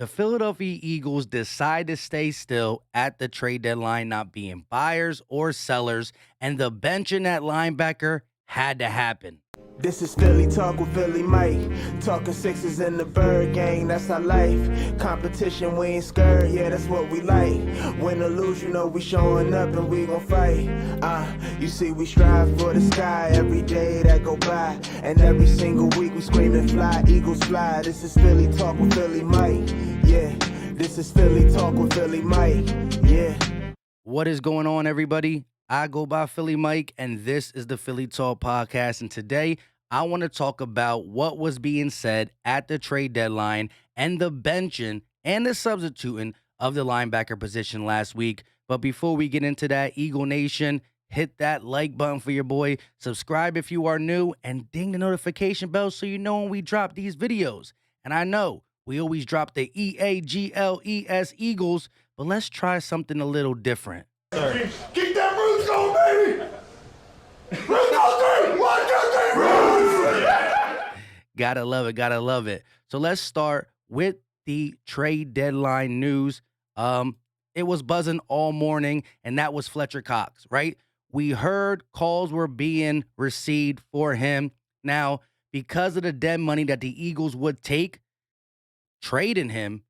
The Philadelphia Eagles decide to stay still at the trade deadline, not being buyers or sellers, and the benching at linebacker had to happen. This is Philly Talk with Philly Mike. Talking sixes in the bird gang, that's our life. Competition, we ain't scared, yeah, that's what we like. Win or lose, you know we showing up and we gon' fight. You see we strive for the sky every day that go by. And every single week we screaming fly, Eagles fly. This is Philly Talk with Philly Mike, yeah. This is Philly Talk with Philly Mike, yeah. What is going on, everybody? I go by Philly Mike, and this is the Philly Talk Podcast. And today, I want to talk about what was being said at the trade deadline and the benching and the substituting of the linebacker position last week. But before we get into that, Eagle Nation, hit that like button for your boy, subscribe if you are new, and ding the notification bell so you know when we drop these videos. And I know we always drop the EAGLES Eagles, but let's try something a little different. Keep that roots going, baby! Roots go three! 1, 2, 3, roots! Gotta love it, gotta love it. So let's start with the trade deadline news. It was buzzing all morning, and that was Fletcher Cox, right? We heard calls were being received for him. Now, because of the dead money that the Eagles would take trading him,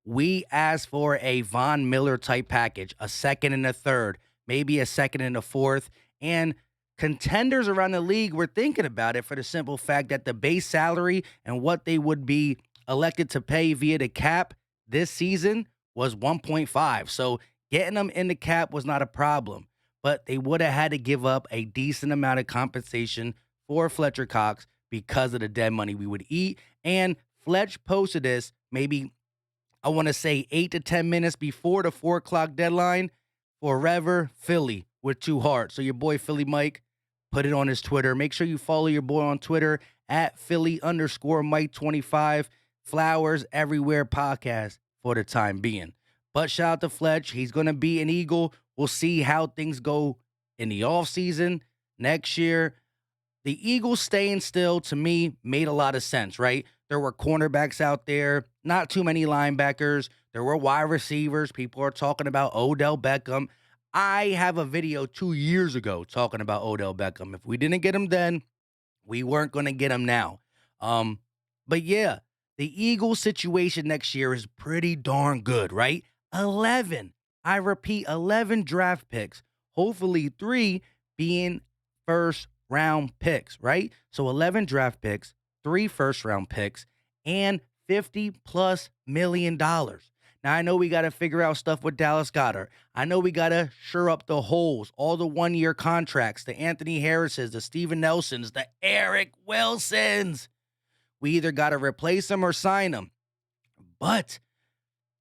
we asked for a Von Miller type package, a second and a third, maybe a second and a fourth. And contenders around the league were thinking about it for the simple fact that the base salary and what they would be elected to pay via the cap this season was 1.5. So getting them in the cap was not a problem, but they would have had to give up a decent amount of compensation for Fletcher Cox because of the dead money we would eat. And Fletch posted this maybe, I want to say 8 to 10 minutes before the 4 o'clock deadline. Forever Philly with 2 hearts. So your boy Philly Mike put it on his Twitter. Make sure you follow your boy on Twitter at Philly_Mike25. Flowers everywhere podcast for the time being. But shout out to Fletch. He's going to be an Eagle. We'll see how things go in the offseason next year. The Eagles staying still, to me, made a lot of sense, right? There were cornerbacks out there, not too many linebackers. There were wide receivers. People are talking about Odell Beckham. I have a video 2 years ago talking about Odell Beckham. If we didn't get him then, we weren't going to get him now. But yeah, the Eagles situation next year is pretty darn good, right? 11. I repeat, 11 draft picks. Hopefully 3 being first-round picks, right? So 11 draft picks, 3 first-round picks, and $50+ million. Now, I know we got to figure out stuff with Dallas Goedert. I know we got to shore up the holes, all the one-year contracts, the Anthony Harrises, the Steven Nelsons, the Eric Wilsons. We either got to replace them or sign them. But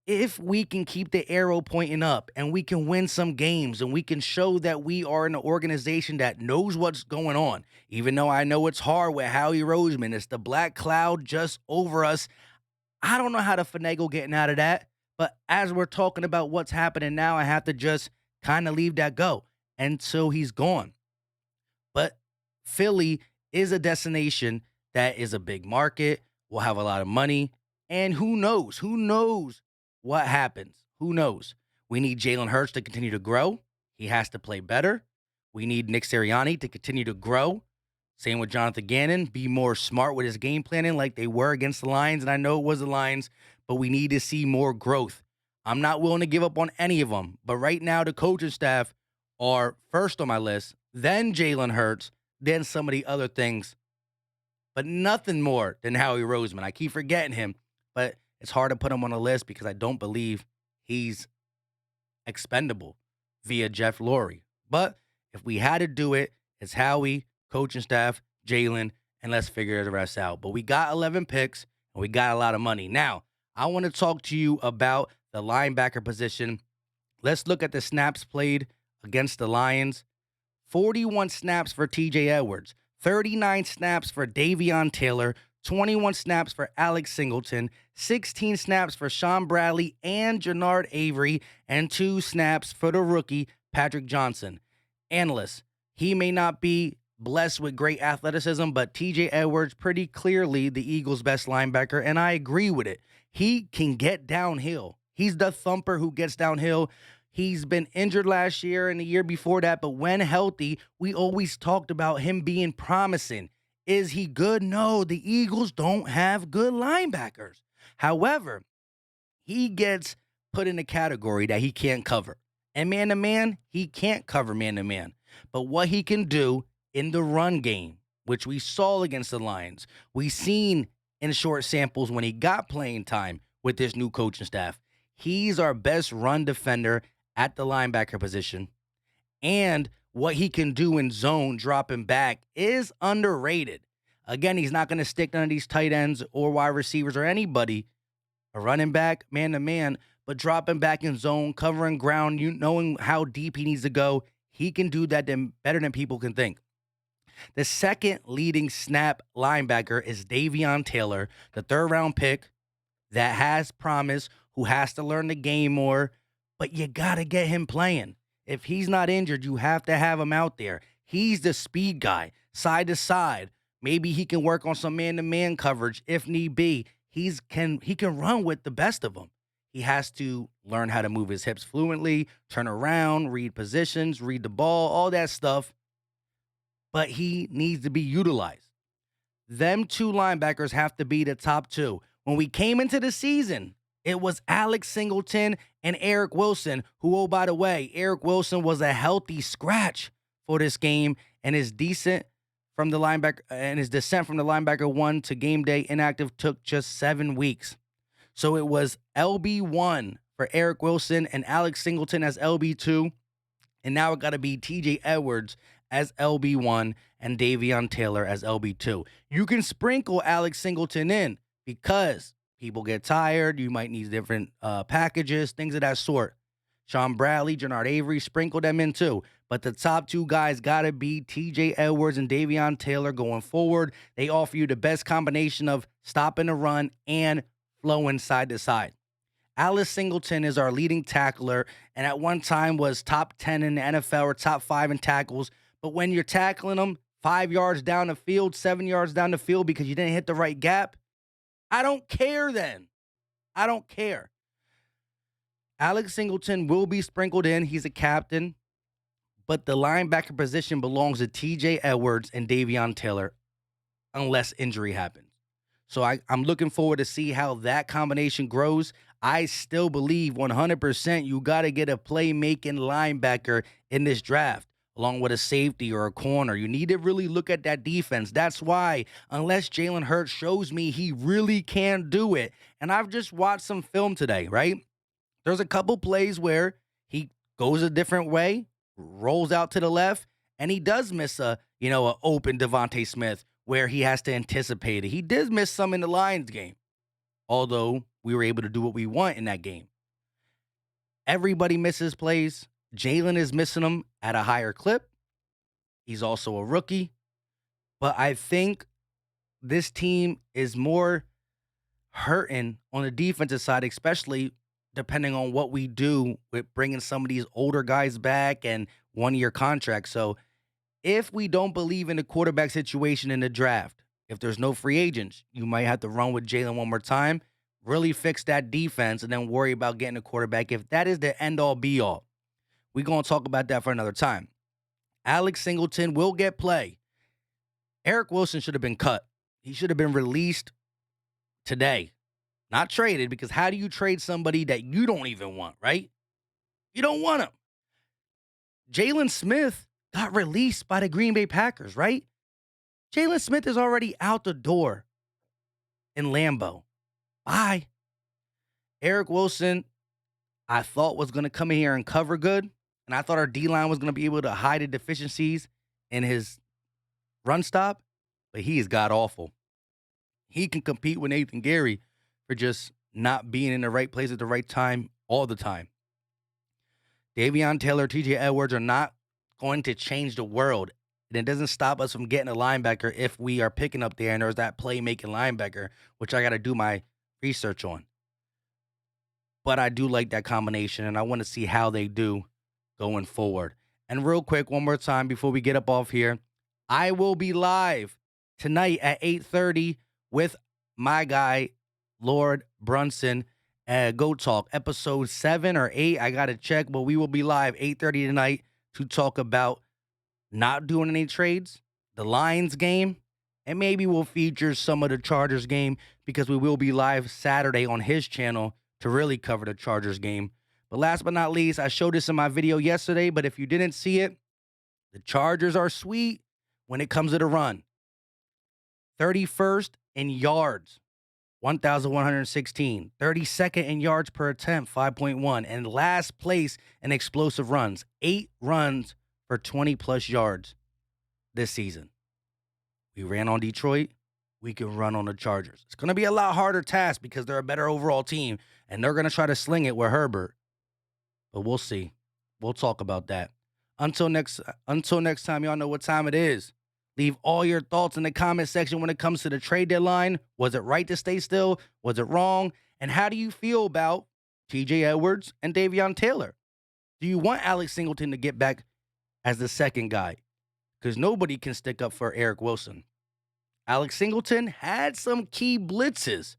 if we can keep the arrow pointing up and we can win some games and we can show that we are an organization that knows what's going on, even though I know it's hard with Howie Roseman, it's the black cloud just over us. I don't know how to finagle getting out of that, but as we're talking about what's happening now, I have to just kind of leave that go until he's gone. But Philly is a destination that is a big market, will have a lot of money, and who knows what happens. Who knows? We need Jalen Hurts to continue to grow. He has to play better. We need Nick Sirianni to continue to grow. Same with Jonathan Gannon. Be more smart with his game planning like they were against the Lions. And I know it was the Lions, but we need to see more growth. I'm not willing to give up on any of them. But right now, the coaching staff are first on my list, then Jalen Hurts, then some of the other things. But nothing more than Howie Roseman. I keep forgetting him, but it's hard to put him on a list because I don't believe he's expendable via Jeff Lurie. But if we had to do it, it's Howie, coaching staff, Jalen, and let's figure the rest out. But we got 11 picks, and we got a lot of money. Now, I want to talk to you about the linebacker position. Let's look at the snaps played against the Lions. 41 snaps for TJ Edwards, 39 snaps for Davion Taylor, 21 snaps for Alex Singleton, 16 snaps for Sean Bradley and Jannard Avery, and 2 snaps for the rookie, Patrick Johnson. Analysts, he may not be blessed with great athleticism, but TJ Edwards pretty clearly the Eagles' best linebacker, and I agree with it. He can get downhill. He's the thumper who gets downhill. He's been injured last year and the year before that, but when healthy, we always talked about him being promising. Is he good? No, the Eagles don't have good linebackers. However, he gets put in a category that he can't cover. And man-to-man, he can't cover man-to-man. But what he can do in the run game, which we saw against the Lions, we seen in short samples when he got playing time with this new coaching staff, he's our best run defender at the linebacker position. And what he can do in zone, dropping back, is underrated. Again, he's not going to stick none of these tight ends or wide receivers or anybody, a running back, man-to-man, but dropping back in zone, covering ground, knowing how deep he needs to go, he can do that better than people can think. The second leading snap linebacker is Davion Taylor, the third-round pick that has promise, who has to learn the game more, but you got to get him playing. If he's not injured, you have to have him out there. He's the speed guy, side to side. Maybe he can work on some man-to-man coverage if need be. He can run with the best of them. He has to learn how to move his hips fluently, turn around, read positions, read the ball, all that stuff. But he needs to be utilized. Them two linebackers have to be the top two. When we came into the season, it was Alex Singleton and Eric Wilson, who, oh, by the way, Eric Wilson was a healthy scratch for this game, and his descent from the linebacker 1 to game day inactive took just 7 weeks. So it was LB1 for Eric Wilson and Alex Singleton as LB2, and now it got to be TJ Edwards as LB1 and Davion Taylor as LB2. You can sprinkle Alex Singleton in because people get tired. You might need different packages, things of that sort. Sean Bradley, Jernard Avery, sprinkle them in too. But the top two guys got to be TJ Edwards and Davion Taylor going forward. They offer you the best combination of stopping the run and flowing side to side. Alex Singleton is our leading tackler and at one time was top 10 in the NFL or top 5 in tackles. But when you're tackling them 5 yards down the field, 7 yards down the field because you didn't hit the right gap, I don't care then. I don't care. Alex Singleton will be sprinkled in. He's a captain. But the linebacker position belongs to TJ Edwards and Davion Taylor unless injury happens. So I'm looking forward to see how that combination grows. I still believe 100% you got to get a playmaking linebacker in this draft, along with a safety or a corner. You need to really look at that defense. That's why, unless Jalen Hurts shows me he really can do it, and I've just watched some film today, right? There's a couple plays where he goes a different way, rolls out to the left, and he does miss a open Devontae Smith where he has to anticipate it. He did miss some in the Lions game, although we were able to do what we want in that game. Everybody misses plays. Jalen is missing them at a higher clip. He's also a rookie. But I think this team is more hurting on the defensive side, especially depending on what we do with bringing some of these older guys back and one-year contracts. So if we don't believe in the quarterback situation in the draft, if there's no free agents, you might have to run with Jalen one more time, really fix that defense, and then worry about getting a quarterback if that is the end-all, be-all. We're going to talk about that for another time. Alex Singleton will get play. Eric Wilson should have been cut. He should have been released today, not traded, because how do you trade somebody that you don't even want, right? You don't want him. Jalen Smith got released by the Green Bay Packers, right? Jalen Smith is already out the door in Lambeau. Bye. Eric Wilson, I thought was going to come in here and cover good. And I thought our D-line was going to be able to hide the deficiencies in his run stop. But he is god-awful. He can compete with Nathan Gary for just not being in the right place at the right time all the time. Davion Taylor, TJ Edwards are not going to change the world. And it doesn't stop us from getting a linebacker if we are picking up there and there's that playmaking linebacker, which I got to do my research on. But I do like that combination, and I want to see how they do going forward. And real quick, one more time before we get up off here, I will be live tonight at 8:30 with my guy, Lord Brunson. Go Talk, episode 7 or 8. I got to check, but we will be live 8:30 tonight to talk about not doing any trades, the Lions game, and maybe we'll feature some of the Chargers game because we will be live Saturday on his channel to really cover the Chargers game. But last but not least, I showed this in my video yesterday, but if you didn't see it, the Chargers are sweet when it comes to the run. 31st in yards, 1,116. 32nd in yards per attempt, 5.1. And last place in explosive runs, 8 runs for 20-plus yards this season. We ran on Detroit. We can run on the Chargers. It's going to be a lot harder task because they're a better overall team, and they're going to try to sling it with Herbert. But we'll see. We'll talk about that. Until next time, y'all know what time it is. Leave all your thoughts in the comment section when it comes to the trade deadline. Was it right to stay still? Was it wrong? And how do you feel about TJ Edwards and Davion Taylor? Do you want Alex Singleton to get back as the second guy? Because nobody can stick up for Eric Wilson. Alex Singleton had some key blitzes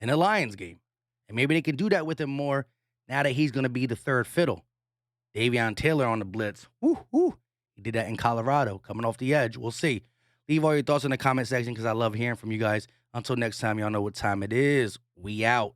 in the Lions game. And maybe they can do that with him more now that he's going to be the third fiddle. Davion Taylor on the blitz. Woo. He did that in Colorado, coming off the edge. We'll see. Leave all your thoughts in the comment section because I love hearing from you guys. Until next time, y'all know what time it is. We out.